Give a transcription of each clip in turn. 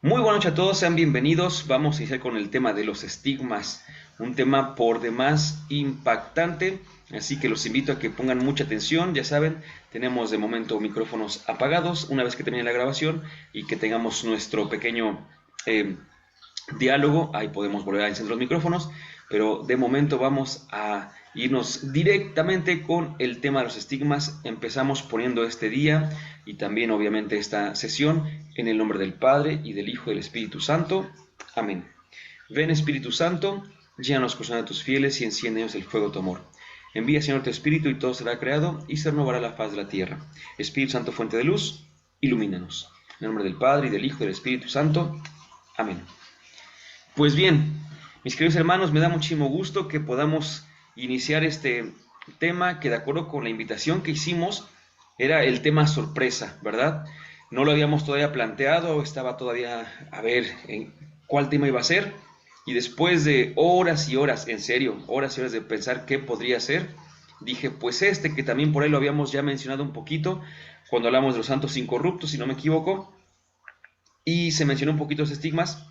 Muy buenas noches a todos, sean bienvenidos. Vamos a iniciar con el tema de los estigmas, un tema por demás impactante, así que los invito a que pongan mucha atención. Ya saben, tenemos de momento micrófonos apagados una vez que termine la grabación y que tengamos nuestro pequeño eh, diálogo, ahí podemos volver a encender los micrófonos, pero de momento vamos a irnos directamente con el tema de los estigmas. Empezamos poniendo este día y también obviamente esta sesión en el nombre del Padre y del Hijo y del Espíritu Santo. Amén. Ven Espíritu Santo, llena los corazones de tus fieles y enciende en ellos el fuego de tu amor. Envía Señor tu Espíritu y todo será creado y se renovará la faz de la tierra. Espíritu Santo, fuente de luz, ilumínanos. En el nombre del Padre y del Hijo y del Espíritu Santo. Amén. Pues bien, mis queridos hermanos, me da muchísimo gusto que podamos iniciar este tema que de acuerdo con la invitación que hicimos era el tema sorpresa, ¿verdad? No lo habíamos todavía planteado, estaba todavía a ver en cuál tema iba a ser y después de horas y horas, en serio, horas y horas de pensar qué podría ser, dije pues este que también por ahí lo habíamos ya mencionado un poquito cuando hablamos de los santos incorruptos, si no me equivoco, y se mencionó un poquito los estigmas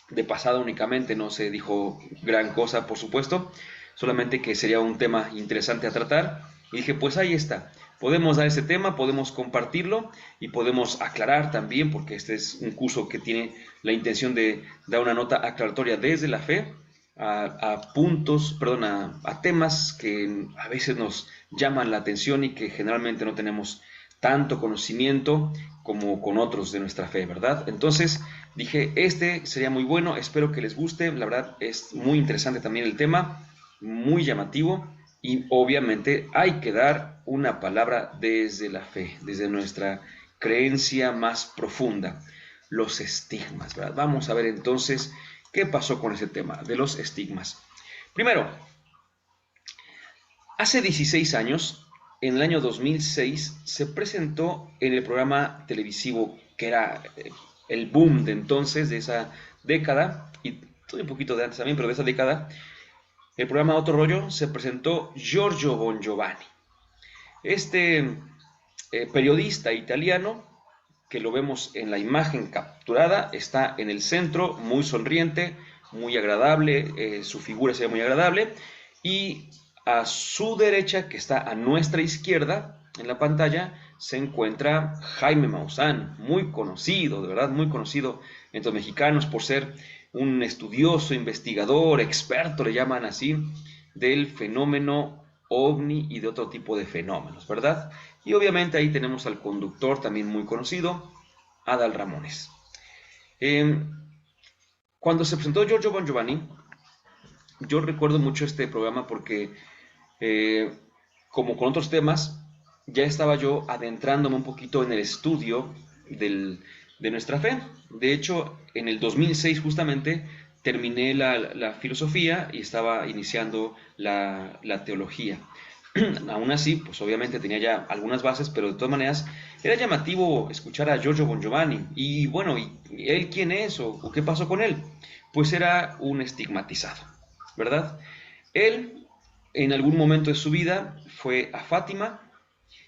de pasada únicamente, no se dijo gran cosa, por supuesto, solamente que sería un tema interesante a tratar. Y dije, pues ahí está, podemos dar ese tema, podemos compartirlo y podemos aclarar también, porque este es un curso que tiene la intención de dar una nota aclaratoria desde la fe a puntos, perdón, a temas que a veces nos llaman la atención y que generalmente no tenemos tanto conocimiento como con otros de nuestra fe, ¿verdad? Entonces dije, este sería muy bueno, espero que les guste, la verdad es muy interesante también el tema, muy llamativo y obviamente hay que dar una palabra desde la fe, desde nuestra creencia más profunda, los estigmas, ¿verdad? Vamos a ver entonces qué pasó con ese tema de los estigmas. Primero, hace 16 años, en el año 2006, se presentó en el programa televisivo que era el boom de entonces, de esa década, y un poquito de antes también, pero de esa década, el programa Otro Rollo, se presentó Giorgio Bon Giovanni. Este periodista italiano, que lo vemos en la imagen capturada, está en el centro, muy sonriente, muy agradable, su figura se ve muy agradable, y a su derecha, que está a nuestra izquierda en la pantalla, se encuentra Jaime Maussan, muy conocido, de verdad, muy conocido entre los mexicanos por ser un estudioso, investigador, experto, le llaman así, del fenómeno ovni y de otro tipo de fenómenos, ¿verdad? Y obviamente ahí tenemos al conductor también muy conocido, Adal Ramones. Eh, Cuando se presentó Giorgio Bon Giovanni, yo recuerdo mucho este programa porque, eh, como con otros temas, ya estaba yo adentrándome un poquito en el estudio de nuestra fe. De hecho, en el 2006 justamente terminé la filosofía y estaba iniciando la teología. Aún así, pues obviamente tenía ya algunas bases, pero de todas maneras era llamativo escuchar a Giorgio Bon Giovanni. Y bueno, ¿y él quién es o qué pasó con él? Pues era un estigmatizado, ¿verdad? Él, en algún momento de su vida, fue a Fátima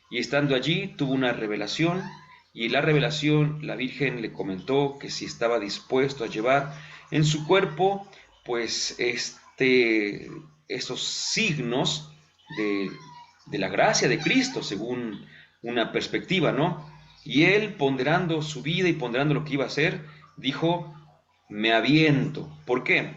y estando allí tuvo una revelación y la revelación la Virgen le comentó que si estaba dispuesto a llevar en su cuerpo pues esos signos de, de la gracia de Cristo según una perspectiva, ¿no? Y él ponderando su vida y ponderando lo que iba a hacer, dijo, me aviento. ¿Por qué?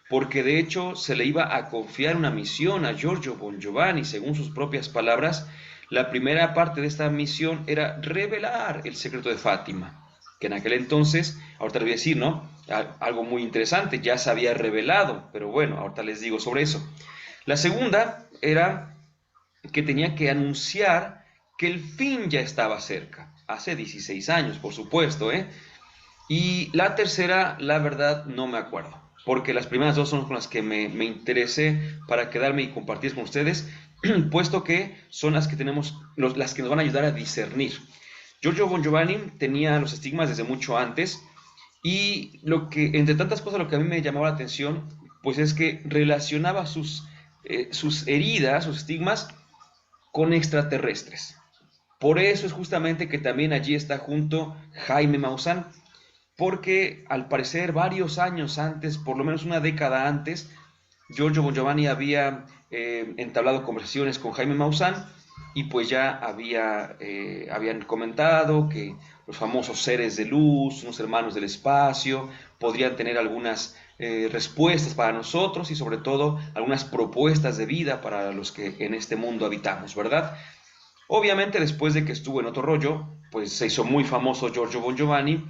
Porque de hecho se le iba a confiar una misión a Giorgio Bon Giovanni, según sus propias palabras. La primera parte de esta misión era revelar el secreto de Fátima, que en aquel entonces, ahorita les voy a decir, ¿no? Algo muy interesante, ya se había revelado, pero bueno, ahorita les digo sobre eso. La segunda era que tenía que anunciar que el fin ya estaba cerca, hace 16 años, por supuesto, ¿eh? Y la tercera, la verdad, no me acuerdo, porque las primeras dos son con las que me interesé para quedarme y compartir con ustedes, puesto que son las que tenemos, las que nos van a ayudar a discernir. Giorgio Bon Giovanni tenía los estigmas desde mucho antes, y lo que, entre tantas cosas, lo que a mí me llamaba la atención, pues es que relacionaba sus heridas, sus estigmas, con extraterrestres. Por eso es justamente que también allí está junto Jaime Maussan, porque al parecer varios años antes, por lo menos una década antes, Giorgio Bon Giovanni había entablado conversaciones con Jaime Maussan y pues ya habían comentado que los famosos seres de luz, unos hermanos del espacio, podrían tener algunas respuestas para nosotros y sobre todo algunas propuestas de vida para los que en este mundo habitamos, ¿verdad? Obviamente después de que estuvo en otro rollo, pues se hizo muy famoso Giorgio Bon Giovanni,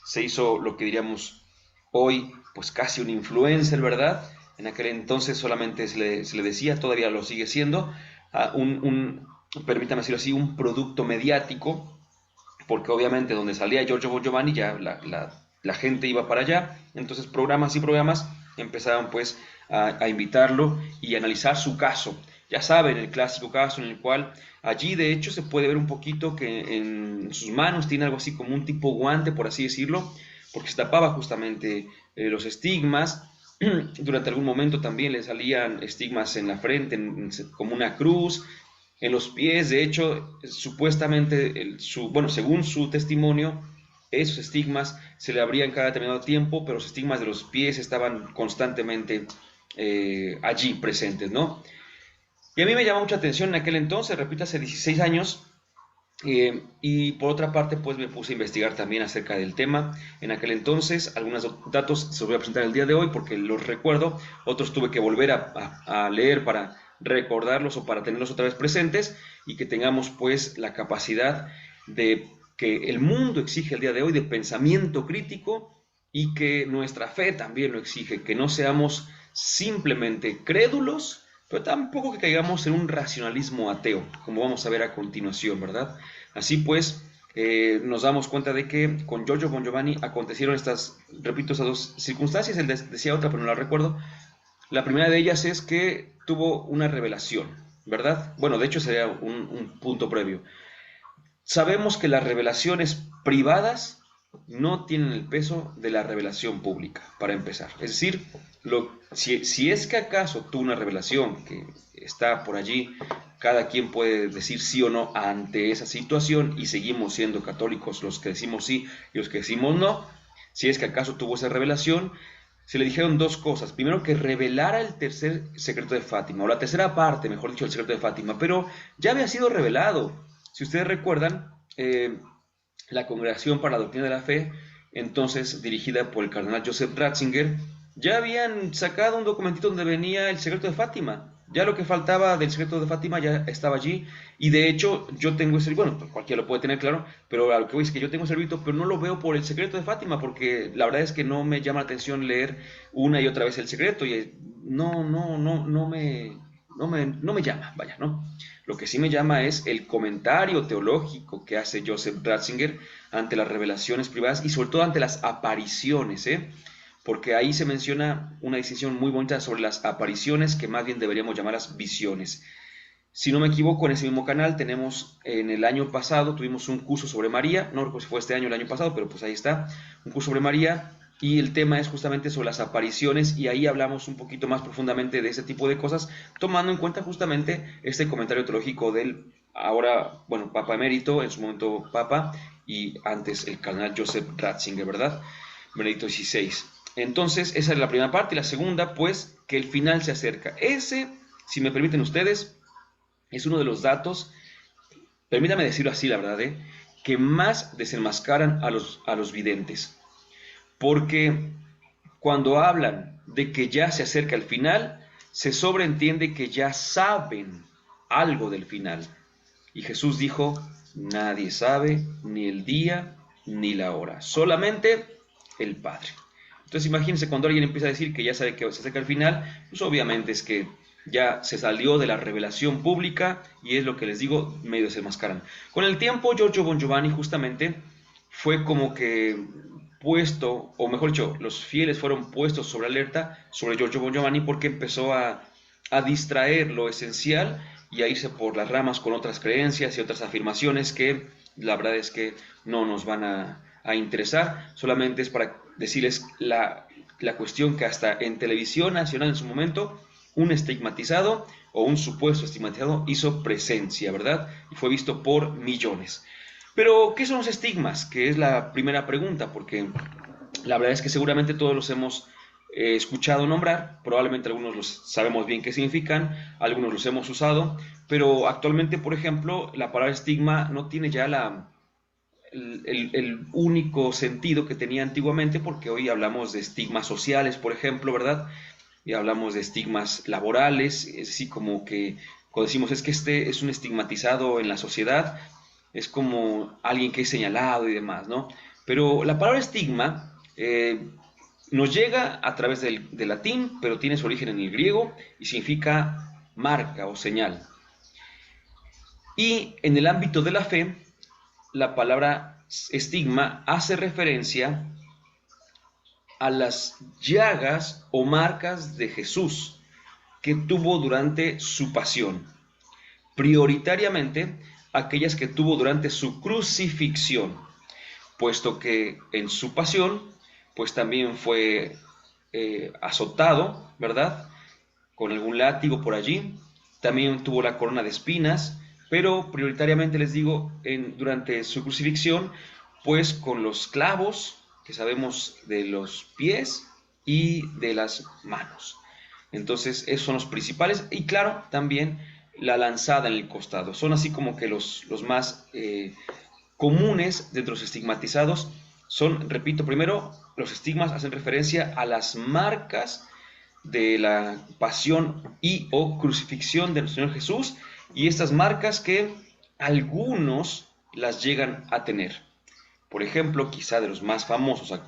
se hizo lo que diríamos hoy, pues casi un influencer, ¿verdad? En aquel entonces solamente se le decía, todavía lo sigue siendo, permítame decirlo así, un producto mediático, porque obviamente donde salía Giorgio Bon Giovanni ya la gente iba para allá, entonces programas y programas empezaron pues a invitarlo y a analizar su caso. Ya saben, el clásico caso en el cual allí de hecho se puede ver un poquito que en sus manos tiene algo así como un tipo guante, por así decirlo, porque se tapaba justamente los estigmas. Durante algún momento también le salían estigmas en la frente, como una cruz, en los pies. De hecho, supuestamente, bueno, según su testimonio, esos estigmas se le abrían cada determinado tiempo, pero los estigmas de los pies estaban constantemente allí presentes, ¿no? Y a mí me llamó mucha atención en aquel entonces, repito, hace 16 años, y por otra parte, pues me puse a investigar también acerca del tema. En aquel entonces, algunos datos se los voy a presentar el día de hoy porque los recuerdo, otros tuve que volver a leer para recordarlos o para tenerlos otra vez presentes y que tengamos pues la capacidad de que el mundo exige el día de hoy de pensamiento crítico y que nuestra fe también lo exige, que no seamos simplemente crédulos, pero tampoco que caigamos en un racionalismo ateo, como vamos a ver a continuación, ¿verdad? Así pues, nos damos cuenta de que con Giorgio Bon Giovanni acontecieron estas, repito, estas dos circunstancias, él decía otra, pero no la recuerdo. La primera de ellas es que tuvo una revelación, ¿verdad? Bueno, de hecho sería un punto previo. Sabemos que las revelaciones privadas no tienen el peso de la revelación pública, para empezar. Es decir, si es que acaso tuvo una revelación que está por allí, cada quien puede decir sí o no ante esa situación y seguimos siendo católicos los que decimos sí y los que decimos no. Si es que acaso tuvo esa revelación, se le dijeron dos cosas. Primero, que revelara el tercer secreto de Fátima, o la tercera parte, mejor dicho, del secreto de Fátima, pero ya había sido revelado. Si ustedes recuerdan, la Congregación para la Doctrina de la Fe, entonces dirigida por el cardenal Joseph Ratzinger, ya habían sacado un documentito donde venía el secreto de Fátima. Ya lo que faltaba del secreto de Fátima ya estaba allí. Y de hecho, yo tengo ese, bueno, cualquiera lo puede tener claro, pero a lo que voy es que yo tengo ese librito, pero no lo veo por el secreto de Fátima, porque la verdad es que no me llama la atención leer una y otra vez el secreto. Y no me llama, vaya, ¿no? Lo que sí me llama es el comentario teológico que hace Joseph Ratzinger ante las revelaciones privadas y sobre todo ante las apariciones, ¿eh? Porque ahí se menciona una distinción muy bonita sobre las apariciones que más bien deberíamos llamarlas visiones. Si no me equivoco, en ese mismo canal tenemos, en el año pasado, tuvimos un curso sobre María, no recuerdo si fue este año o el año pasado, pero pues ahí está, un curso sobre María, y el tema es justamente sobre las apariciones, y ahí hablamos un poquito más profundamente de ese tipo de cosas, tomando en cuenta justamente este comentario teológico del ahora, bueno, Papa Emérito, en su momento Papa, y antes el cardenal Joseph Ratzinger, ¿verdad? Benedicto XVI. Entonces, esa es la primera parte, y la segunda, pues, que el final se acerca. Ese, si me permiten ustedes, es uno de los datos, permítame decirlo así, la verdad, que más desenmascaran a los videntes. Porque cuando hablan de que ya se acerca el final, se sobreentiende que ya saben algo del final. Y Jesús dijo, nadie sabe ni el día ni la hora, solamente el Padre. Entonces imagínense cuando alguien empieza a decir que ya sabe que se acerca el final, pues obviamente es que ya se salió de la revelación pública y es lo que les digo, medio se mascaran. Con el tiempo, Giorgio Bon Giovanni justamente fue como que puesto, o mejor dicho, los fieles fueron puestos sobre alerta sobre Giorgio Bon Giovanni porque empezó a distraer lo esencial y a irse por las ramas con otras creencias y otras afirmaciones que la verdad es que no nos van a interesar, solamente es para decirles la cuestión que hasta en televisión nacional en su momento un estigmatizado o un supuesto estigmatizado hizo presencia, ¿verdad? Y fue visto por millones. Pero, ¿qué son los estigmas? Que es la primera pregunta, porque La verdad es que seguramente todos los hemos escuchado nombrar, probablemente algunos los sabemos bien qué significan, algunos los hemos usado, pero actualmente, por ejemplo, la palabra estigma no tiene ya el único sentido que tenía antiguamente, porque hoy hablamos de estigmas sociales, por ejemplo, ¿verdad? Y hablamos de estigmas laborales, es así como que cuando decimos es que este es un estigmatizado en la sociedad, es como alguien que es señalado y demás, ¿no? Pero la palabra estigma nos llega a través del latín, pero tiene su origen en el griego y significa marca o señal. Y en el ámbito de la fe, la palabra estigma hace referencia a las llagas o marcas de Jesús que tuvo durante su pasión, prioritariamente aquellas que tuvo durante su crucifixión, puesto que en su pasión, pues también fue azotado, ¿verdad? Con algún látigo por allí, también tuvo la corona de espinas, pero prioritariamente les digo, durante su crucifixión, pues con los clavos que sabemos de los pies y de las manos. Entonces, esos son los principales. Y claro, también la lanzada en el costado. Son así como que los más comunes de los estigmatizados. Son, repito, primero, los estigmas hacen referencia a las marcas de la pasión y o crucifixión del Señor Jesús y estas marcas que algunos las llegan a tener. Por ejemplo, quizá de los más famosos,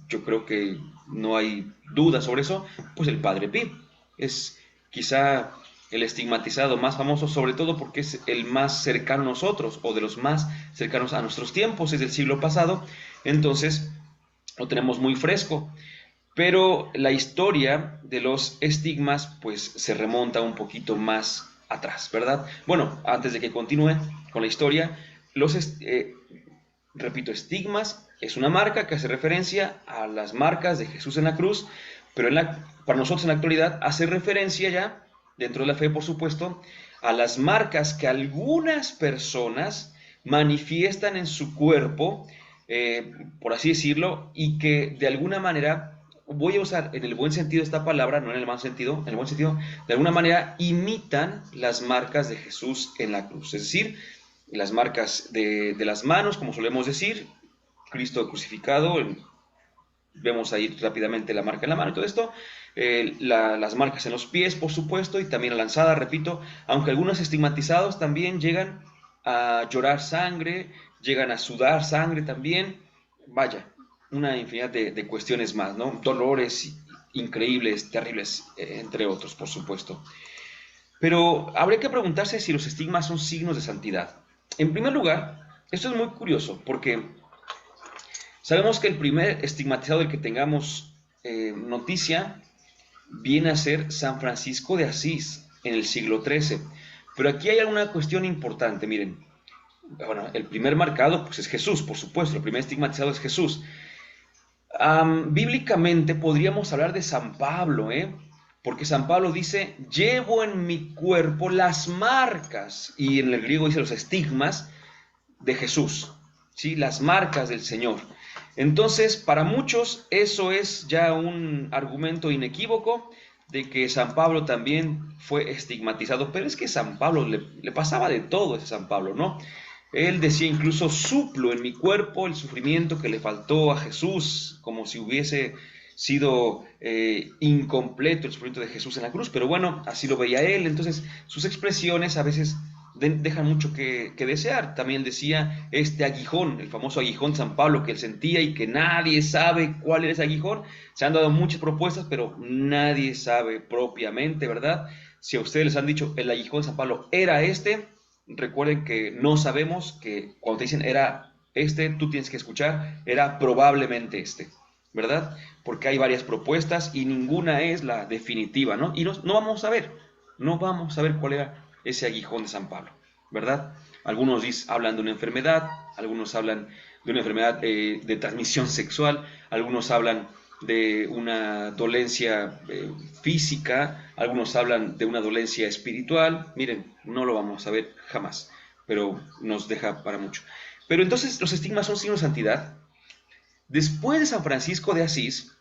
yo creo que no hay duda sobre eso, pues el Padre Pío es quizá el estigmatizado más famoso, sobre todo porque es el más cercano a nosotros o de los más cercanos a nuestros tiempos, es del siglo pasado, entonces lo tenemos muy fresco. Pero la historia de los estigmas pues se remonta un poquito más atrás, ¿verdad? Bueno, antes de que continúe con la historia, repito, estigmas es una marca que hace referencia a las marcas de Jesús en la cruz, pero para nosotros en la actualidad hace referencia ya, dentro de la fe por supuesto, a las marcas que algunas personas manifiestan en su cuerpo, por así decirlo, y que de alguna manera, voy a usar en el buen sentido esta palabra, no en el mal sentido, en el buen sentido, de alguna manera imitan las marcas de Jesús en la cruz, es decir, las marcas de las manos, como solemos decir, Cristo crucificado, vemos ahí rápidamente la marca en la mano y todo esto, las marcas en los pies, por supuesto, y también la lanzada, repito, aunque algunos estigmatizados también llegan a llorar sangre, llegan a sudar sangre también, vaya, una infinidad de cuestiones más, ¿no? Dolores increíbles, terribles, entre otros, por supuesto. Pero habría que preguntarse si los estigmas son signos de santidad. En primer lugar, esto es muy curioso porque sabemos que el primer estigmatizado del que tengamos noticia viene a ser San Francisco de Asís en el siglo XIII. Pero aquí hay alguna cuestión importante, miren. Bueno, el primer marcado pues es Jesús, por supuesto, el primer estigmatizado es Jesús. Bíblicamente podríamos hablar de San Pablo, ¿eh? Porque San Pablo dice, llevo en mi cuerpo las marcas, y en el griego dice los estigmas de Jesús, ¿sí? Las marcas del Señor. Entonces, para muchos eso es ya un argumento inequívoco de que San Pablo también fue estigmatizado, pero es que San Pablo le pasaba de todo a ese San Pablo, ¿no? Él decía incluso, suplo en mi cuerpo el sufrimiento que le faltó a Jesús, como si hubiese sido incompleto el sufrimiento de Jesús en la cruz, pero bueno, así lo veía él, entonces sus expresiones a veces dejan mucho que desear. También decía este aguijón, el famoso aguijón de San Pablo, que él sentía y que nadie sabe cuál es ese aguijón. Se han dado muchas propuestas, pero nadie sabe propiamente, ¿verdad? Si a ustedes les han dicho el aguijón de San Pablo era este, recuerden que no sabemos, que cuando te dicen era este, tú tienes que escuchar, era probablemente este, ¿verdad? Porque hay varias propuestas y ninguna es la definitiva, ¿no? Y no vamos a ver, no vamos a ver cuál era ese aguijón de San Pablo, ¿verdad? Algunos hablan de una enfermedad, algunos hablan de una enfermedad de transmisión sexual, algunos hablan de una dolencia física, algunos hablan de una dolencia espiritual. Miren, no lo vamos a ver jamás, pero nos deja para mucho. Pero entonces, ¿los estigmas son signos de santidad? Después de San Francisco de Asís,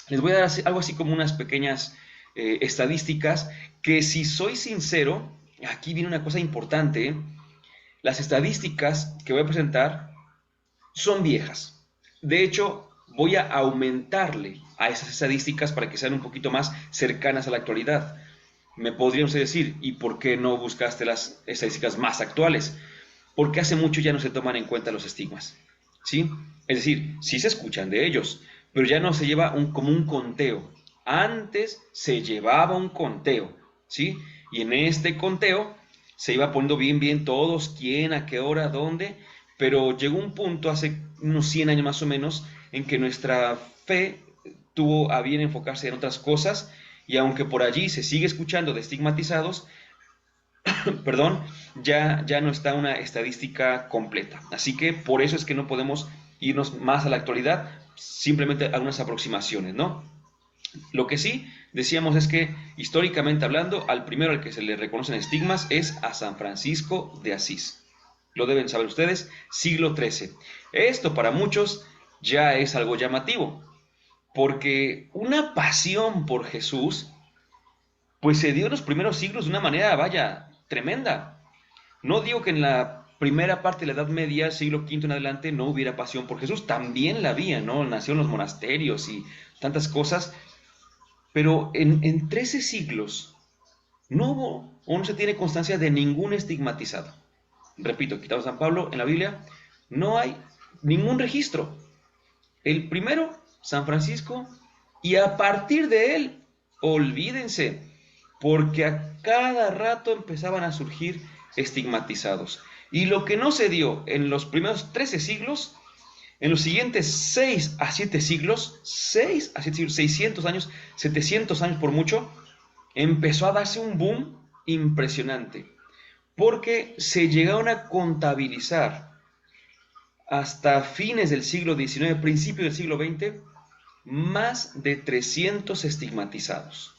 les voy a dar algo así como unas pequeñas estadísticas que, si soy sincero, aquí viene una cosa importante. Las estadísticas que voy a presentar son viejas. De hecho, voy a aumentarle a esas estadísticas para que sean un poquito más cercanas a la actualidad. Me podrían ustedes decir, ¿y por qué no buscaste las estadísticas más actuales? Porque hace mucho ya no se toman en cuenta los estigmas, ¿sí? Es decir, sí se escuchan de ellos, pero ya no se lleva como un conteo. Antes se llevaba un conteo, ¿sí? Y en este conteo se iba poniendo bien todos, quién, a qué hora, dónde, pero llegó un punto hace unos 100 años más o menos en que nuestra fe tuvo a bien enfocarse en otras cosas, y aunque por allí se sigue escuchando de estigmatizados, perdón, ya no está una estadística completa. Así que por eso es que no podemos irnos más a la actualidad, simplemente a unas aproximaciones, ¿no? Lo que sí decíamos es que, históricamente hablando, al primero al que se le reconocen estigmas es a San Francisco de Asís. Lo deben saber ustedes, siglo XIII. Esto para muchos ya es algo llamativo, porque una pasión por Jesús pues se dio en los primeros siglos de una manera, vaya, tremenda. No digo que en la primera parte de la Edad Media, siglo V en adelante, no hubiera pasión por Jesús, también la había, ¿no? Nació en los monasterios y tantas cosas, pero en 13 siglos no hubo o no se tiene constancia de ningún estigmatizado. Repito, quitado San Pablo, en la Biblia no hay ningún registro. El primero, San Francisco, y a partir de él, olvídense, porque a cada rato empezaban a surgir estigmatizados. Y lo que no se dio en los primeros 13 siglos, en los siguientes 6 a 7 siglos, 6 a 7 siglos, 600 años, 700 años por mucho, empezó a darse un boom impresionante, porque se llegaron a contabilizar hasta fines del siglo XIX, principios del siglo XX, más de 300 estigmatizados.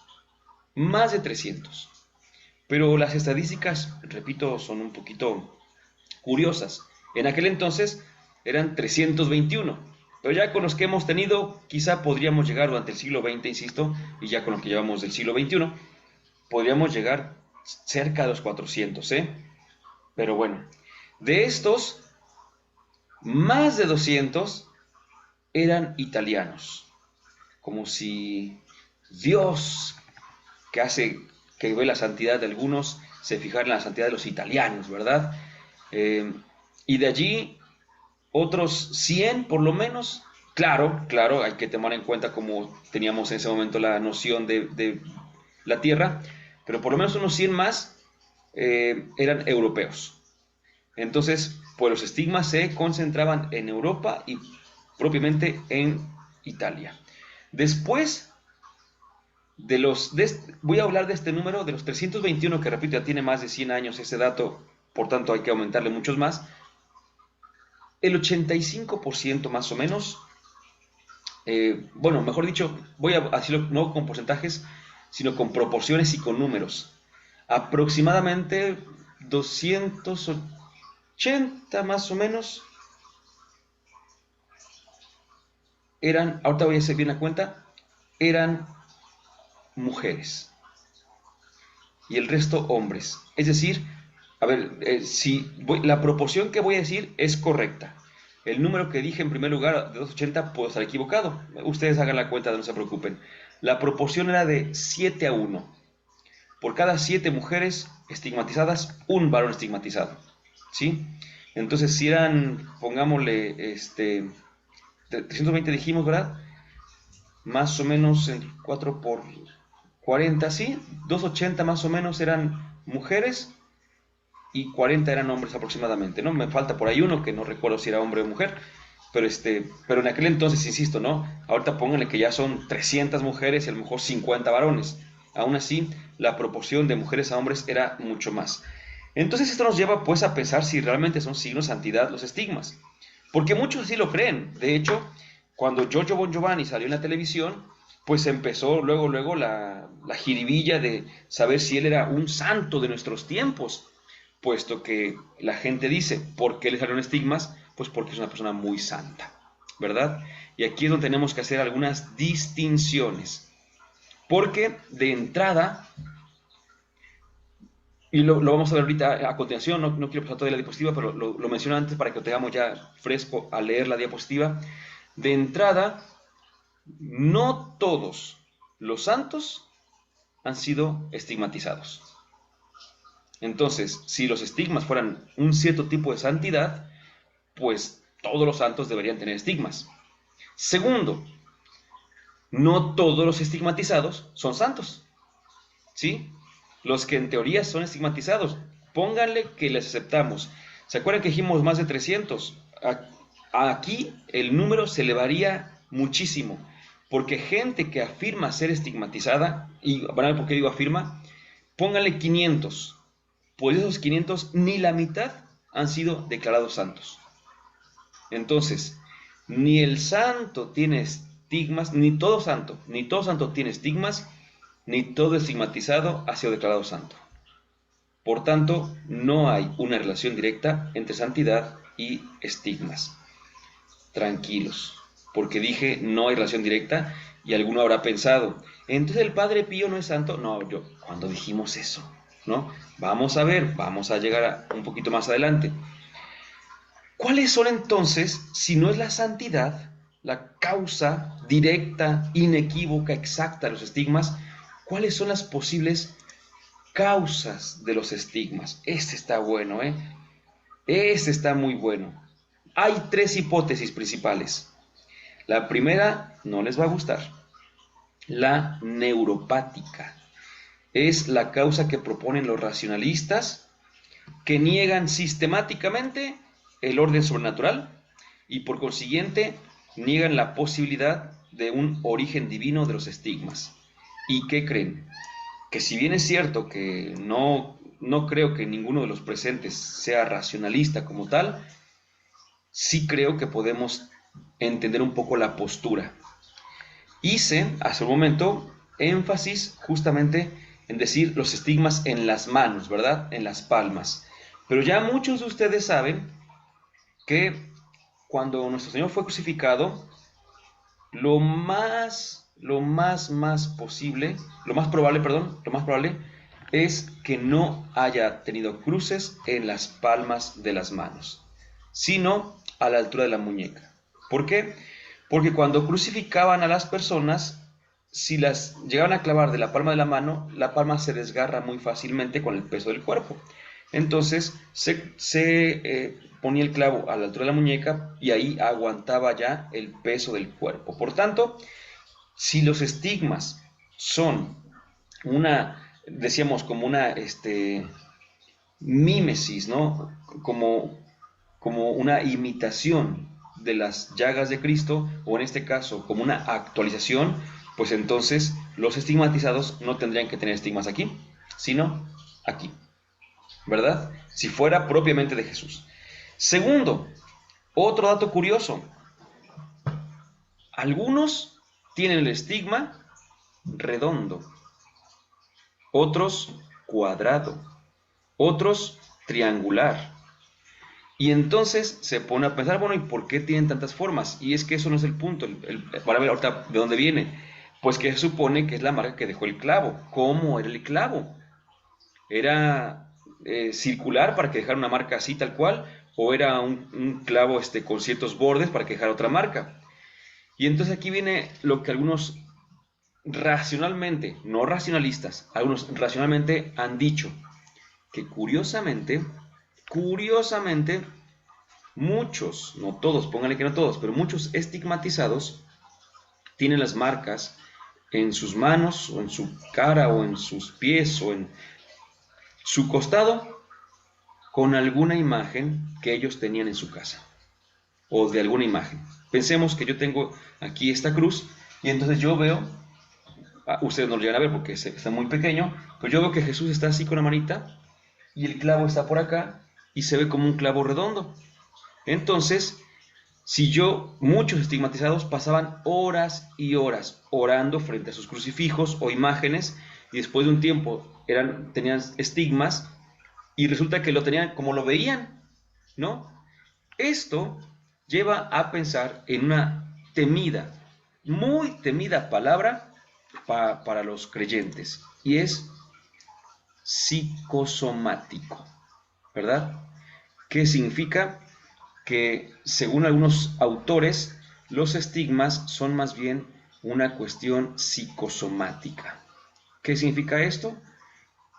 Más de 300. Pero las estadísticas, repito, son un poquito curiosas. En aquel entonces eran 321, pero ya con los que hemos tenido, quizá podríamos llegar durante el siglo XX, insisto, y ya con lo que llevamos del siglo XXI, podríamos llegar cerca de los 400, ¿eh? Pero bueno, de estos, más de 200 eran italianos, como si Dios, que hace que ve la santidad de algunos, se fijara en la santidad de los italianos, ¿verdad? Y de allí otros 100 por lo menos. Claro, hay que tomar en cuenta como teníamos en ese momento la noción de la tierra, pero por lo menos unos 100 más eran europeos. Entonces, pues los estigmas se concentraban en Europa y propiamente en Italia. Después voy a hablar de este número, de los 321, que repito, ya tiene más de 100 años ese dato, por tanto hay que aumentarle muchos más. El 85% más o menos, bueno, mejor dicho, voy a decirlo no con porcentajes, sino con proporciones y con números. Aproximadamente 280 más o menos eran, ahorita voy a hacer bien la cuenta, eran mujeres y el resto hombres. Es decir, a ver, la proporción que voy a decir es correcta. El número que dije en primer lugar, de 280, puedo estar equivocado. Ustedes hagan la cuenta, no se preocupen. La proporción era de 7 a 1. Por cada 7 mujeres estigmatizadas, un varón estigmatizado. ¿Sí? Entonces, si eran, pongámosle, 320 dijimos, ¿verdad? Más o menos en 4 por 40, ¿sí? 280 más o menos eran mujeres y 40 eran hombres aproximadamente, ¿no? Me falta por ahí uno que no recuerdo si era hombre o mujer, pero en aquel entonces, insisto, ¿no? Ahorita pónganle que ya son 300 mujeres y a lo mejor 50 varones. Aún así, la proporción de mujeres a hombres era mucho más. Entonces esto nos lleva pues a pensar si realmente son signos de santidad los estigmas, porque muchos así lo creen. De hecho, cuando Giorgio Bon Giovanni salió en la televisión, pues empezó luego la jiribilla de saber si él era un santo de nuestros tiempos, puesto que la gente dice, ¿por qué le salieron estigmas? Pues porque es una persona muy santa. ¿verdad? Y aquí es donde tenemos que hacer algunas distinciones. Porque de entrada, y lo vamos a ver ahorita a continuación, no quiero pasar toda la diapositiva, pero lo menciono antes para que lo tengamos ya fresco al leer la diapositiva. De entrada, no todos los santos han sido estigmatizados. Entonces, si los estigmas fueran un cierto tipo de santidad, pues todos los santos deberían tener estigmas. Segundo, no todos los estigmatizados son santos, ¿sí? Los que en teoría son estigmatizados, pónganle que les aceptamos. ¿Se acuerdan que dijimos más de 300? Aquí el número se elevaría muchísimo, porque gente que afirma ser estigmatizada, y van a ver por qué digo afirma, pónganle 500. Pues de esos 500, ni la mitad han sido declarados santos. Entonces, ni el santo tiene estigmas, ni todo santo tiene estigmas, ni todo estigmatizado ha sido declarado santo. Por tanto, no hay una relación directa entre santidad y estigmas. Tranquilos, porque dije no hay relación directa y alguno habrá pensado, entonces el Padre Pío no es santo. No, cuando dijimos eso, ¿no? Vamos a ver, vamos a llegar un poquito más adelante. ¿Cuáles son entonces, si no es la santidad, la causa directa, inequívoca, exacta de los estigmas? ¿Cuáles son las posibles causas de los estigmas? Este está bueno, ¿eh? Este está muy bueno. Hay 3 hipótesis principales. La primera no les va a gustar. La neuropática. Es la causa que proponen los racionalistas, que niegan sistemáticamente el orden sobrenatural y por consiguiente niegan la posibilidad de un origen divino de los estigmas. ¿Y qué creen? Que si bien es cierto que no creo que ninguno de los presentes sea racionalista como tal, sí creo que podemos entender un poco la postura. Hice hace un momento énfasis justamente en decir los estigmas en las manos, ¿verdad? En las palmas. Pero ya muchos de ustedes saben que cuando nuestro Señor fue crucificado, lo más probable es que no haya tenido cruces en las palmas de las manos, sino a la altura de la muñeca. ¿Por qué? Porque cuando crucificaban a las personas, si las llegaban a clavar de la palma de la mano, la palma se desgarra muy fácilmente con el peso del cuerpo. Entonces se ponía el clavo a la altura de la muñeca y ahí aguantaba ya el peso del cuerpo. Por tanto, si los estigmas son decíamos, como una mímesis, ¿no? Como una imitación de las llagas de Cristo, o en este caso, como una actualización, pues entonces los estigmatizados no tendrían que tener estigmas aquí, sino aquí, ¿verdad? Si fuera propiamente de Jesús. Segundo, otro dato curioso. Algunos tienen el estigma redondo, otros cuadrado, otros triangular. Y entonces se pone a pensar, bueno, ¿y por qué tienen tantas formas? Y es que eso no es el punto. Para ver ahorita de dónde viene. Pues que se supone que es la marca que dejó el clavo. ¿Cómo era el clavo? ¿Era circular para que dejara una marca así tal cual? ¿O era un clavo con ciertos bordes para que dejara otra marca? Y entonces aquí viene lo que algunos racionalmente, no racionalistas, algunos racionalmente han dicho, que curiosamente, muchos, no todos, pónganle que no todos, pero muchos estigmatizados tienen las marcas en sus manos, o en su cara, o en sus pies, o en su costado, con alguna imagen que ellos tenían en su casa, o de alguna imagen. Pensemos que yo tengo aquí esta cruz, y entonces yo veo, ustedes no lo llegan a ver porque está muy pequeño, pero yo veo que Jesús está así con la manita, y el clavo está por acá, y se ve como un clavo redondo. Entonces, muchos estigmatizados pasaban horas y horas orando frente a sus crucifijos o imágenes, y después de un tiempo tenían estigmas, y resulta que lo tenían como lo veían, ¿no? Esto lleva a pensar en una temida, muy temida palabra para los creyentes, y es psicosomático, ¿verdad? ¿Qué significa? Que según algunos autores, los estigmas son más bien una cuestión psicosomática. ¿Qué significa esto?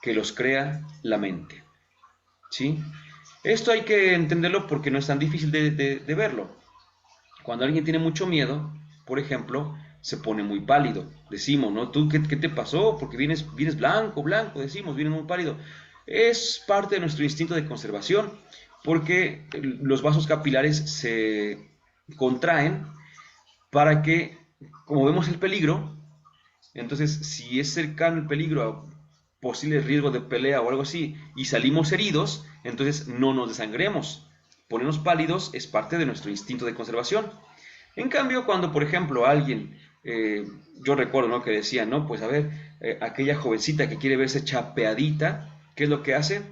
Que los crea la mente, ¿sí? Esto hay que entenderlo porque no es tan difícil de verlo. Cuando alguien tiene mucho miedo, por ejemplo, se pone muy pálido. Decimos, ¿no? ¿Tú qué te pasó? Porque vienes blanco, blanco, decimos, vienes muy pálido. Es parte de nuestro instinto de conservación, porque los vasos capilares se contraen para que, como vemos el peligro, entonces si es cercano el peligro a posible riesgo de pelea o algo así y salimos heridos, entonces no nos desangremos. Ponernos pálidos es parte de nuestro instinto de conservación. En cambio, cuando, por ejemplo, alguien, yo recuerdo, ¿no? Que decía, no, pues a ver, aquella jovencita que quiere verse chapeadita, ¿qué es lo que hace?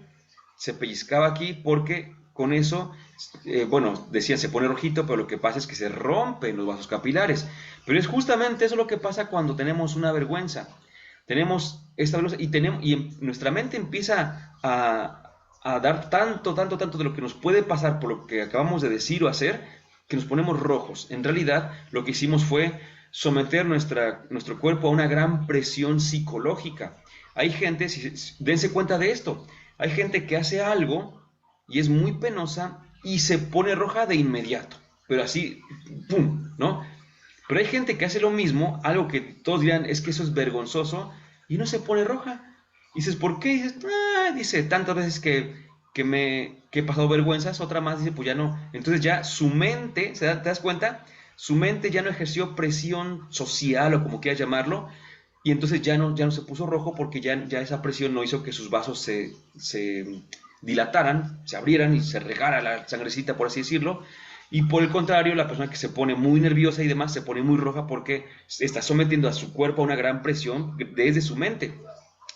Se pellizcaba aquí porque con eso, bueno, decían se pone rojito, pero lo que pasa es que se rompen los vasos capilares. Pero es justamente eso lo que pasa cuando tenemos una vergüenza. Tenemos esta vergüenza y nuestra mente empieza a dar tanto, tanto, tanto de lo que nos puede pasar por lo que acabamos de decir o hacer, que nos ponemos rojos. En realidad, lo que hicimos fue someter nuestro cuerpo a una gran presión psicológica. Hay gente, dense cuenta de esto, hay gente que hace algo y es muy penosa y se pone roja de inmediato, pero así, ¡pum!, ¿no? Pero hay gente que hace lo mismo, algo que todos dirán, es que eso es vergonzoso, y no se pone roja. Y dices, ¿por qué? Y dices, dice, tantas veces que he pasado vergüenzas, otra más, dice, pues ya no. Entonces ya su mente, ¿te das cuenta? Su mente ya no ejerció presión social o como quieras llamarlo, y entonces ya no se puso rojo porque ya esa presión no hizo que sus vasos se dilataran, se abrieran y se regara la sangrecita, por así decirlo. Y por el contrario, la persona que se pone muy nerviosa y demás se pone muy roja porque está sometiendo a su cuerpo a una gran presión desde su mente.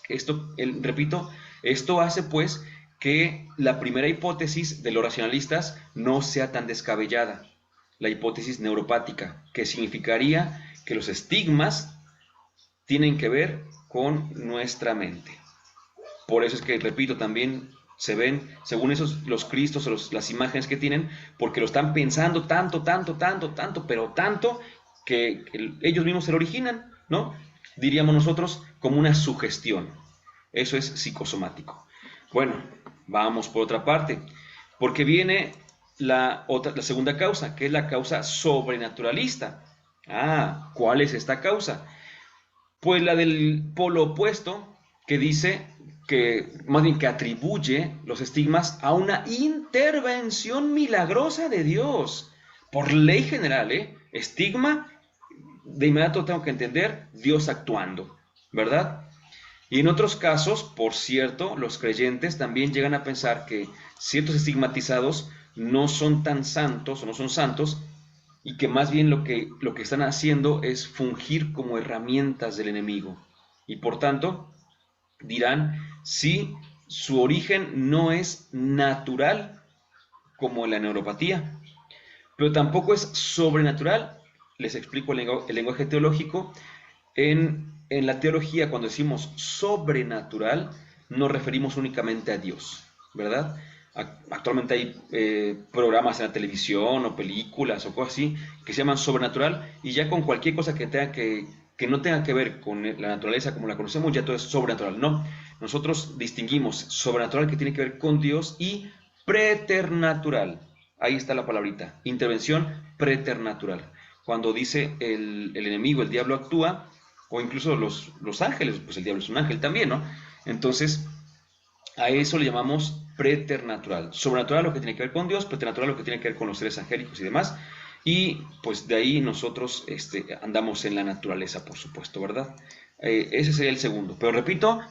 Esto, repito, esto hace pues que la primera hipótesis de los racionalistas no sea tan descabellada, la hipótesis neuropática, que significaría que los estigmas tienen que ver con nuestra mente. Por eso es que, repito, también se ven, según esos, los cristos o las imágenes que tienen, porque lo están pensando tanto, tanto, tanto, tanto, pero tanto que ellos mismos se lo originan, ¿no? Diríamos nosotros como una sugestión. Eso es psicosomático. Bueno, vamos por otra parte, porque viene la segunda causa, que es la causa sobrenaturalista. ¿Cuál es esta causa? Pues la del polo opuesto, que dice que, más bien que atribuye los estigmas a una intervención milagrosa de Dios. Por ley general, estigma, de inmediato tengo que entender Dios actuando, ¿verdad? Y en otros casos, por cierto, los creyentes también llegan a pensar que ciertos estigmatizados no son tan santos o no son santos y que más bien lo que están haciendo es fungir como herramientas del enemigo. Y por tanto, dirán, si su origen no es natural como la neuropatía, pero tampoco es sobrenatural. Les explico el lenguaje teológico. En la teología, cuando decimos sobrenatural, nos referimos únicamente a Dios, ¿verdad? Actualmente hay programas en la televisión o películas o cosas así que se llaman sobrenatural y ya con cualquier cosa que no tenga que ver con la naturaleza como la conocemos, ya todo es sobrenatural. No, nosotros distinguimos sobrenatural que tiene que ver con Dios y preternatural. Ahí está la palabrita, intervención preternatural. Cuando dice el enemigo, el diablo actúa, o incluso los ángeles, pues el diablo es un ángel también, ¿no? Entonces, a eso le llamamos preternatural. Sobrenatural lo que tiene que ver con Dios, preternatural lo que tiene que ver con los seres angélicos y demás. Y pues de ahí nosotros andamos en la naturaleza, por supuesto, ¿verdad? Ese sería el segundo. Pero repito,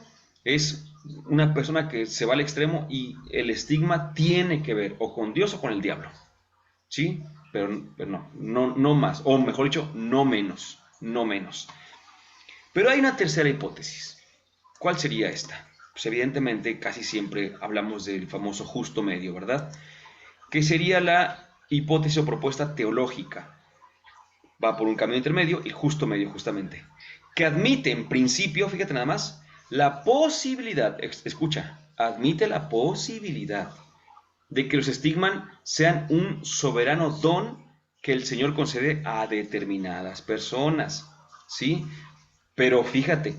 es una persona que se va al extremo y el estigma tiene que ver o con Dios o con el diablo. ¿Sí? Pero no más. O mejor dicho, no menos. No menos. Pero hay una tercera hipótesis. ¿Cuál sería esta? Pues evidentemente casi siempre hablamos del famoso justo medio, ¿verdad? Que sería la hipótesis o propuesta teológica. Va por un camino intermedio y justo medio, justamente. Que admite en principio, fíjate nada más, la posibilidad, escucha, admite la posibilidad de que los estigmas sean un soberano don que el Señor concede a determinadas personas, ¿sí? Pero fíjate,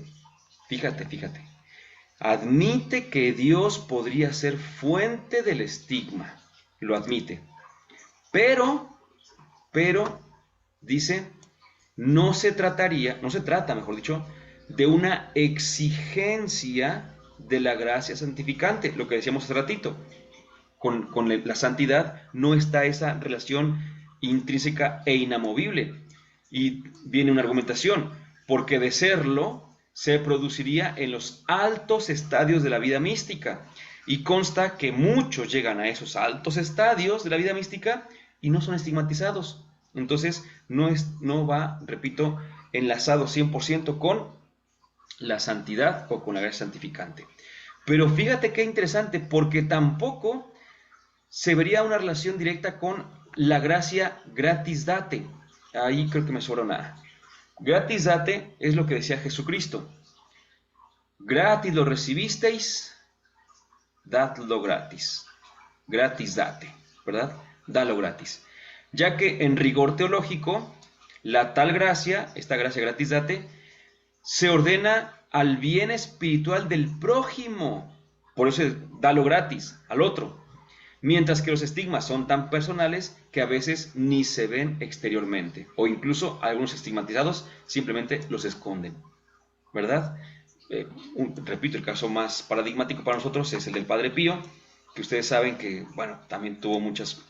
admite que Dios podría ser fuente del estigma, lo admite, pero, pero, dice, no se trata, mejor dicho, de una exigencia de la gracia santificante, lo que decíamos hace ratito. Con la santidad no está esa relación intrínseca e inamovible. Y viene una argumentación, porque de serlo se produciría en los altos estadios de la vida mística. Y consta que muchos llegan a esos altos estadios de la vida mística y no son estigmatizados. Entonces no va, repito, enlazado 100% con la santidad o con la gracia santificante. Pero fíjate qué interesante, porque tampoco se vería una relación directa con la gracia gratis date. Ahí creo que me sobra nada. Gratis date es lo que decía Jesucristo. Gratis lo recibisteis, dadlo gratis. Gratis date, ¿verdad? Dalo gratis. Ya que en rigor teológico, la tal gracia, esta gracia gratis date, se ordena al bien espiritual del prójimo. Por eso es dalo gratis al otro. Mientras que los estigmas son tan personales que a veces ni se ven exteriormente, o incluso algunos estigmatizados simplemente los esconden, ¿verdad? Repito, el caso más paradigmático para nosotros es el del Padre Pío, que ustedes saben que, bueno, también tuvo muchas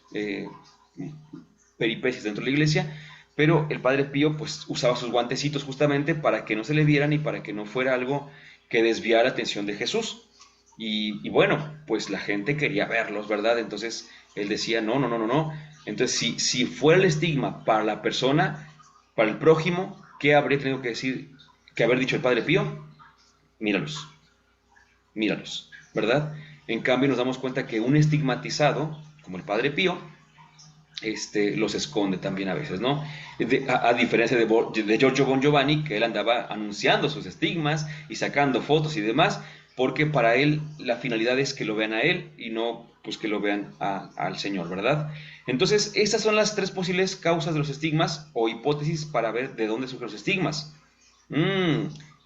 peripecias dentro de la iglesia, pero el Padre Pío pues usaba sus guantecitos justamente para que no se le vieran y para que no fuera algo que desviara la atención de Jesús. Y bueno, pues la gente quería verlos, ¿verdad? Entonces él decía, no, no, no, no, no. Entonces, si fuera el estigma para la persona, para el prójimo, ¿qué habría tenido que decir, que haber dicho el Padre Pío? Míralos, míralos, ¿verdad? En cambio nos damos cuenta que un estigmatizado, como el Padre Pío, los esconde también a veces, ¿no? A diferencia de Giorgio Bon Giovanni, que él andaba anunciando sus estigmas y sacando fotos y demás, porque para él la finalidad es que lo vean a él y no pues que lo vean al Señor, ¿verdad? Entonces, estas son las tres posibles causas de los estigmas o hipótesis para ver de dónde surgen los estigmas.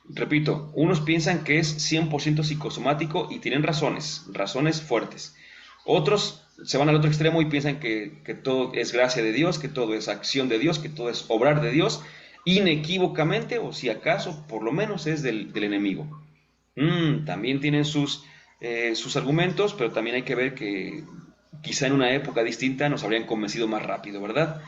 Repito, unos piensan que es 100% psicosomático y tienen razones fuertes. Otros se van al otro extremo y piensan que todo es gracia de Dios, que todo es acción de Dios, que todo es obrar de Dios, inequívocamente, o si acaso, por lo menos es del enemigo. También tienen sus argumentos, pero también hay que ver que quizá en una época distinta nos habrían convencido más rápido, ¿verdad?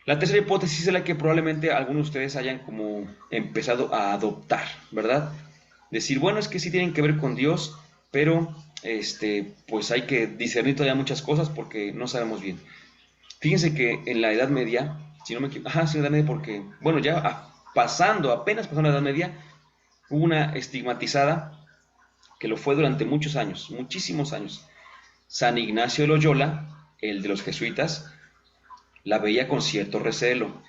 La tercera hipótesis es la que probablemente algunos de ustedes hayan como empezado a adoptar, ¿verdad? Decir, bueno, es que sí tienen que ver con Dios, pero pues hay que discernir todavía muchas cosas porque no sabemos bien. Fíjense que en la Edad Media, si no me equivoco, sí, en la Edad Media porque, bueno, ya apenas pasando la Edad Media, hubo una estigmatizada que lo fue durante muchos años, muchísimos años. San Ignacio de Loyola, el de los jesuitas, la veía con cierto recelo.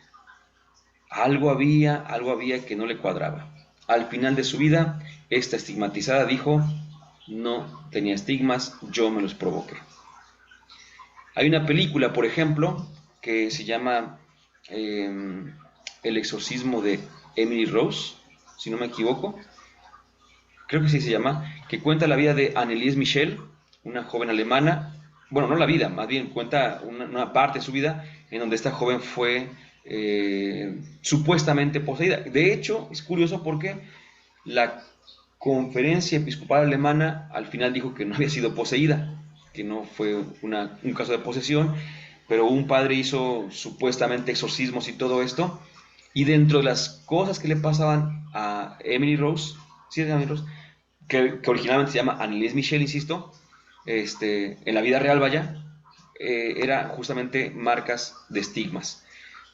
Algo había que no le cuadraba. Al final de su vida, esta estigmatizada dijo, no tenía estigmas, yo me los provoqué. Hay una película, por ejemplo, que se llama El exorcismo de Emily Rose, si no me equivoco, creo que sí se llama, que cuenta la vida de Anneliese Michel, una joven alemana, bueno, no la vida, más bien cuenta una parte de su vida en donde esta joven fue supuestamente poseída. De hecho, es curioso porque la conferencia episcopal alemana al final dijo que no había sido poseída, que no fue un caso de posesión, pero un padre hizo supuestamente exorcismos y todo esto, y dentro de las cosas que le pasaban a Emily Rose, sí, Emily Rose, que originalmente se llama Anneliese Michel, insisto, en la vida real, vaya, era justamente marcas de estigmas.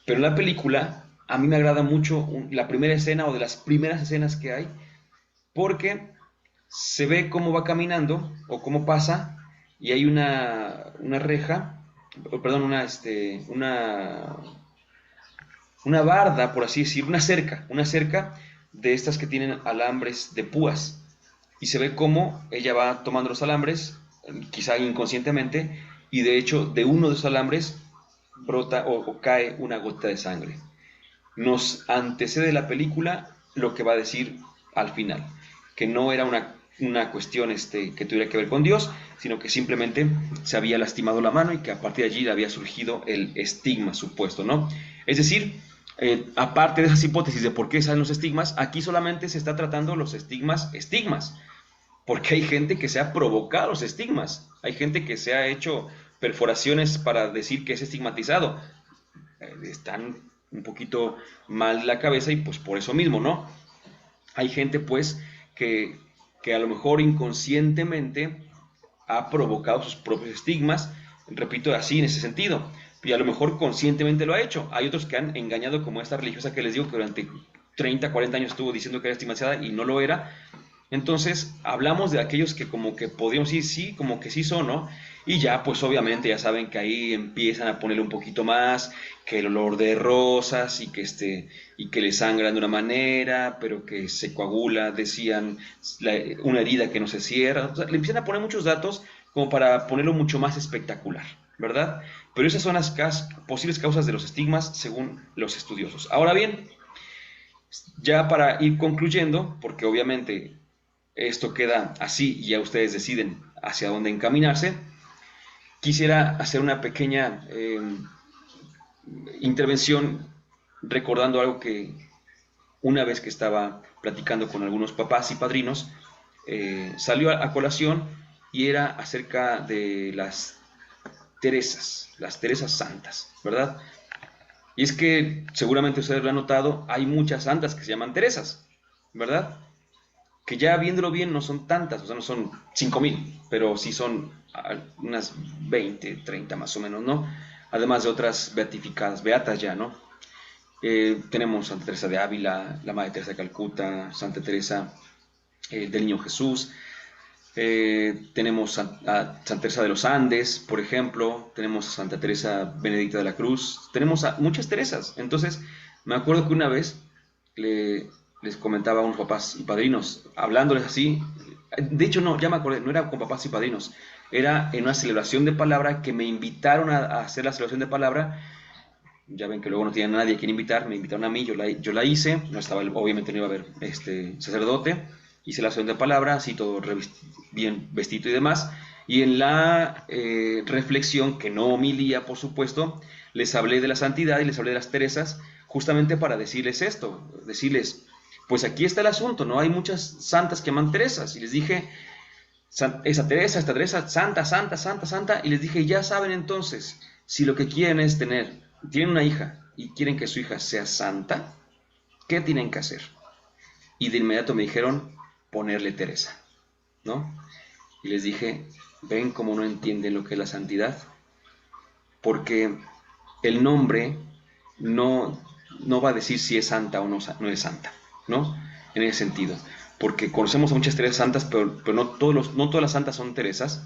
Pero en la película, a mí me agrada mucho la primera escena o de las primeras escenas que hay, porque se ve cómo va caminando o cómo pasa y hay una reja perdón, una barda, por así decir, una cerca de estas que tienen alambres de púas. Y se ve cómo ella va tomando los alambres, quizá inconscientemente, y de hecho de uno de esos alambres brota o cae una gota de sangre. Nos antecede la película lo que va a decir al final, que no era una cuestión que tuviera que ver con Dios, sino que simplemente se había lastimado la mano y que a partir de allí le había surgido el estigma supuesto, ¿no? Es decir, aparte de esas hipótesis de por qué salen los estigmas, aquí solamente se está tratando los estigmas, porque hay gente que se ha provocado los estigmas, hay gente que se ha hecho perforaciones para decir que es estigmatizado, están un poquito mal la cabeza y pues por eso mismo, ¿no? Hay gente pues que a lo mejor inconscientemente ha provocado sus propios estigmas, repito, así en ese sentido, y a lo mejor conscientemente lo ha hecho. Hay otros que han engañado, como esta religiosa que les digo que durante 30, 40 años estuvo diciendo que era estigmatizada y no lo era. Entonces, hablamos de aquellos que como que podríamos decir sí, como que sí son, ¿no? Y ya, pues obviamente ya saben que ahí empiezan a ponerle un poquito más, que el olor de rosas y que le sangran de una manera, pero que se coagula, decían, una herida que no se cierra. O sea, le empiezan a poner muchos datos como para ponerlo mucho más espectacular, ¿verdad? Pero esas son las posibles causas de los estigmas según los estudiosos. Ahora bien, ya para ir concluyendo, porque obviamente esto queda así y ya ustedes deciden hacia dónde encaminarse, quisiera hacer una pequeña intervención recordando algo que una vez que estaba platicando con algunos papás y padrinos, salió a colación y era acerca de las Teresas santas, ¿verdad? Y es que seguramente ustedes lo han notado, hay muchas santas que se llaman Teresas, ¿verdad? Que ya viéndolo bien no son tantas, o sea, no son 5,000, pero sí son unas 20, 30 más o menos, ¿no? Además de otras beatificadas, beatas ya, ¿no? Tenemos Santa Teresa de Ávila, la Madre Teresa de Calcuta, Santa Teresa del Niño Jesús, tenemos a Santa Teresa de los Andes, por ejemplo, tenemos a Santa Teresa Benedicta de la Cruz, tenemos a muchas Teresas. Entonces, me acuerdo que una vez les comentaba a unos papás y padrinos, hablándoles así, de hecho no, ya me acordé, no era con papás y padrinos, era en una celebración de palabra que me invitaron a hacer la celebración de palabra. Ya ven que luego no tenía nadie a quien invitar, me invitaron a mí, yo la hice, no estaba, obviamente no iba a haber sacerdote, hice la acción de palabra, así todo bien vestido y demás, y en la reflexión, que no homilía por supuesto, les hablé de la santidad y les hablé de las Teresas, justamente para decirles esto, decirles, pues aquí está el asunto, ¿no? Hay muchas santas que aman Teresas, y les dije, esta Teresa, santa, santa, santa, santa, y les dije, ya saben entonces, si lo que quieren es tienen una hija y quieren que su hija sea santa, ¿qué tienen que hacer? Y de inmediato me dijeron, ponerle Teresa, ¿no? Y les dije, ven cómo no entienden lo que es la santidad, porque el nombre no, no va a decir si es santa o no es santa, ¿no? En ese sentido, porque conocemos a muchas Teresas santas, pero no todas las santas son Teresas,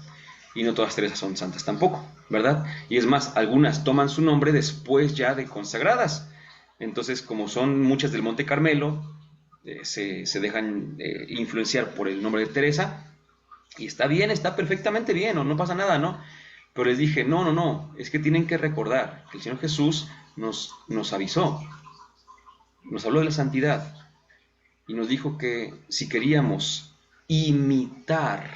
y no todas las Teresas son santas tampoco, ¿verdad? Y es más, algunas toman su nombre después ya de consagradas. Entonces, como son muchas del Monte Carmelo, se dejan influenciar por el nombre de Teresa, y está bien, está perfectamente bien, no pasa nada, ¿no? Pero les dije, no, no, no, es que tienen que recordar que el Señor Jesús nos avisó, nos habló de la santidad, y nos dijo que si queríamos imitar,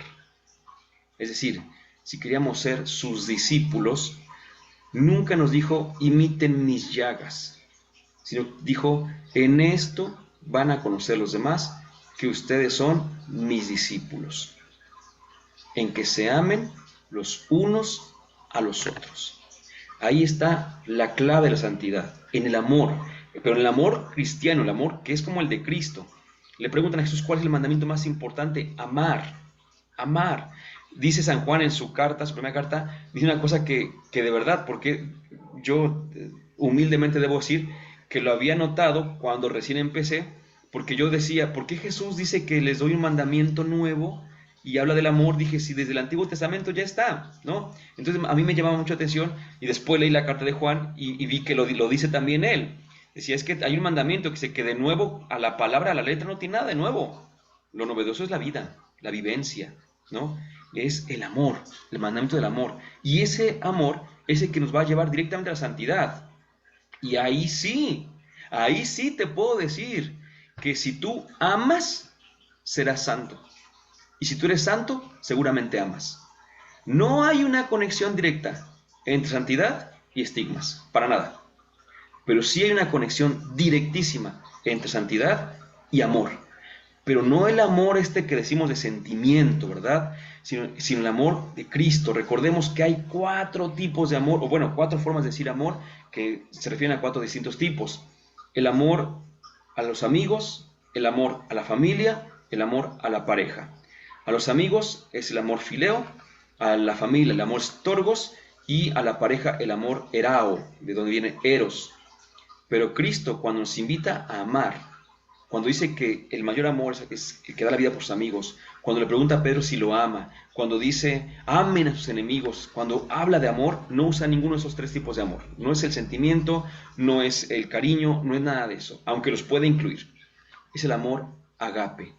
es decir, si queríamos ser sus discípulos, nunca nos dijo, imiten mis llagas, sino dijo, en esto van a conocer los demás que ustedes son mis discípulos, en que se amen los unos a los otros. Ahí está la clave de la santidad, en el amor, pero en el amor cristiano, el amor que es como el de Cristo. Le preguntan a Jesús cuál es el mandamiento más importante, amar, amar. Dice San Juan en su carta, su primera carta, dice una cosa que de verdad, porque yo humildemente debo decir que lo había notado cuando recién empecé, porque yo decía, ¿por qué Jesús dice que les doy un mandamiento nuevo y habla del amor, dije, si desde el Antiguo Testamento ya está, ¿no? Entonces a mí me llamaba mucho atención y después leí la carta de Juan y vi que lo dice también él. Decía, es que hay un mandamiento que dice que de nuevo a la palabra, a la letra no tiene nada de nuevo. Lo novedoso es la vida, la vivencia, ¿no? Es el amor, el mandamiento del amor. Y ese amor es el que nos va a llevar directamente a la santidad. Y ahí sí te puedo decir que si tú amas, serás santo. Y si tú eres santo, seguramente amas. No hay una conexión directa entre santidad y estigmas, para nada. Pero sí hay una conexión directísima entre santidad y amor. Pero no el amor este que decimos de sentimiento, ¿verdad? Sino el amor de Cristo. Recordemos que hay 4 tipos de amor, o bueno, 4 formas de decir amor que se refieren a 4 distintos tipos. El amor a los amigos, el amor a la familia, el amor a la pareja. A los amigos es el amor fileo, a la familia el amor storgos y a la pareja el amor erao, de donde viene eros. Pero Cristo, cuando nos invita a amar, cuando dice que el mayor amor es el que da la vida por sus amigos, cuando le pregunta a Pedro si lo ama, cuando dice amen a sus enemigos, cuando habla de amor, no usa ninguno de esos 3 tipos de amor. No es el sentimiento, no es el cariño, no es nada de eso, aunque los puede incluir. Es el amor agape,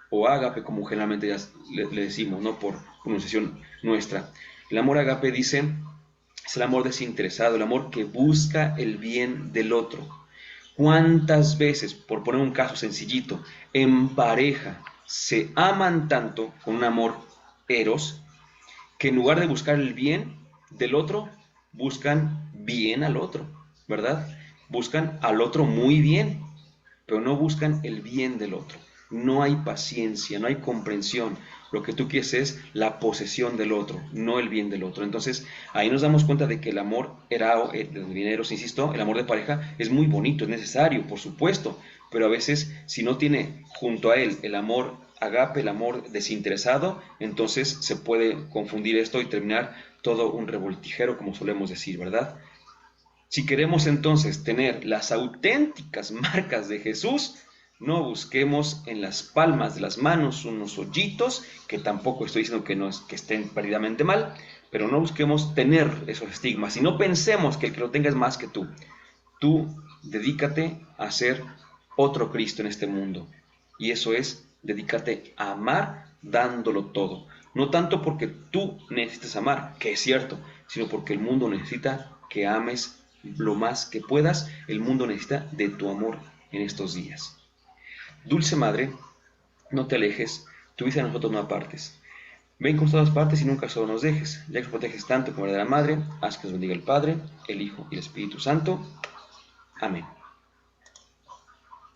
o ágape como generalmente ya le decimos, no por pronunciación nuestra. El amor agape dice, es el amor desinteresado, el amor que busca el bien del otro. ¿Cuántas veces, por poner un caso sencillito, en pareja se aman tanto con un amor eros, que en lugar de buscar el bien del otro, buscan bien al otro, ¿verdad? Buscan al otro muy bien, pero no buscan el bien del otro. No hay paciencia, no hay comprensión. Lo que tú quieres es la posesión del otro, no el bien del otro. Entonces, ahí nos damos cuenta de que el amor erao, de donde viene eros, insisto, el amor de pareja es muy bonito, es necesario, por supuesto, pero a veces si no tiene junto a él el amor agape, el amor desinteresado, entonces se puede confundir esto y terminar todo un revoltijero, como solemos decir, ¿verdad? Si queremos entonces tener las auténticas marcas de Jesús, no busquemos en las palmas de las manos unos hoyitos, que tampoco estoy diciendo que, no es, que estén perdidamente mal, pero no busquemos tener esos estigmas y no pensemos que el que lo tenga es más que tú. Tú dedícate a ser otro Cristo en este mundo. Y eso es, dedícate a amar dándolo todo. No tanto porque tú necesites amar, que es cierto, sino porque el mundo necesita que ames lo más que puedas. El mundo necesita de tu amor en estos días. Dulce Madre, no te alejes, tu vida a nosotros no apartes. Ven con todas partes y nunca solo nos dejes, ya que nos proteges tanto como la de la Madre, haz que nos bendiga el Padre, el Hijo y el Espíritu Santo. Amén.